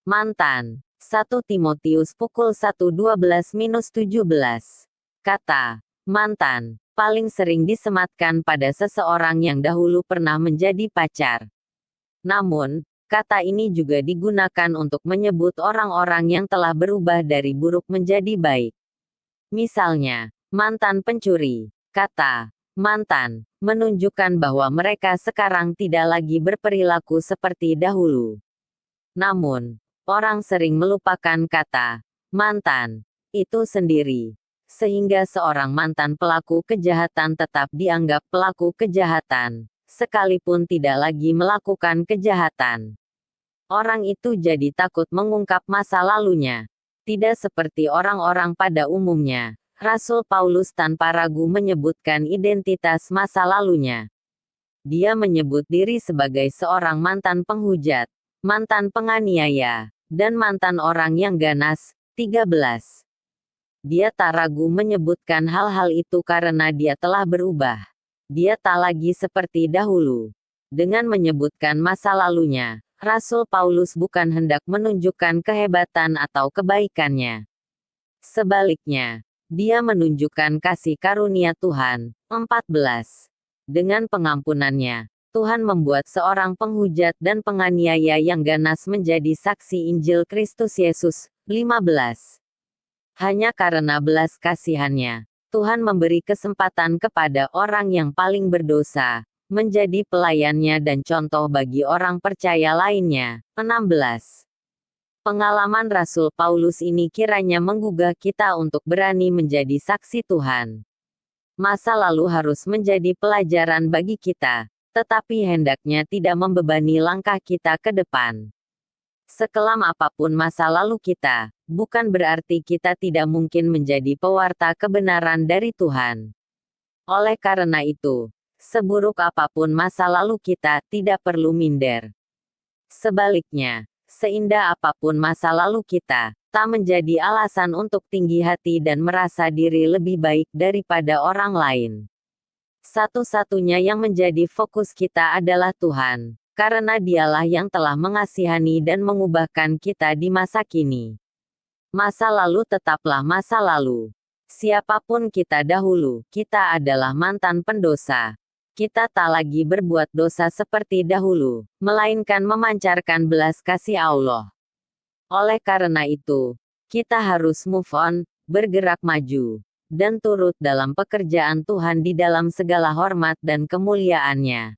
Mantan. 1 Timotius pukul 1:12-17. Kata mantan paling sering disematkan pada seseorang yang dahulu pernah menjadi pacar. Namun, kata ini juga digunakan untuk menyebut orang-orang yang telah berubah dari buruk menjadi baik. Misalnya, mantan pencuri. Kata mantan menunjukkan bahwa mereka sekarang tidak lagi berperilaku seperti dahulu. Namun, orang sering melupakan kata mantan itu sendiri, sehingga seorang mantan pelaku kejahatan tetap dianggap pelaku kejahatan, sekalipun tidak lagi melakukan kejahatan. Orang itu jadi takut mengungkap masa lalunya. Tidak seperti orang-orang pada umumnya, Rasul Paulus tanpa ragu menyebutkan identitas masa lalunya. Dia menyebut diri sebagai seorang mantan penghujat, mantan penganiaya, dan mantan orang yang ganas. 13. Dia tak ragu menyebutkan hal-hal itu karena dia telah berubah. Dia tak lagi seperti dahulu. Dengan menyebutkan masa lalunya, Rasul Paulus bukan hendak menunjukkan kehebatan atau kebaikannya. Sebaliknya, dia menunjukkan kasih karunia Tuhan. 14. Dengan pengampunannya, Tuhan membuat seorang penghujat dan penganiaya yang ganas menjadi saksi Injil Kristus Yesus. 15. Hanya karena belas kasihannya, Tuhan memberi kesempatan kepada orang yang paling berdosa, menjadi pelayannya dan contoh bagi orang percaya lainnya. 16. Pengalaman Rasul Paulus ini kiranya menggugah kita untuk berani menjadi saksi Tuhan. Masa lalu harus menjadi pelajaran bagi kita, tetapi hendaknya tidak membebani langkah kita ke depan. Sekelam apapun masa lalu kita, bukan berarti kita tidak mungkin menjadi pewarta kebenaran dari Tuhan. Oleh karena itu, seburuk apapun masa lalu kita, tidak perlu minder. Sebaliknya, seindah apapun masa lalu kita, tak menjadi alasan untuk tinggi hati dan merasa diri lebih baik daripada orang lain. Satu-satunya yang menjadi fokus kita adalah Tuhan, karena Dialah yang telah mengasihani dan mengubahkan kita di masa kini. Masa lalu tetaplah masa lalu. Siapapun kita dahulu, kita adalah mantan pendosa. Kita tak lagi berbuat dosa seperti dahulu, melainkan memancarkan belas kasih Allah. Oleh karena itu, kita harus move on, bergerak maju, dan turut dalam pekerjaan Tuhan di dalam segala hormat dan kemuliaannya.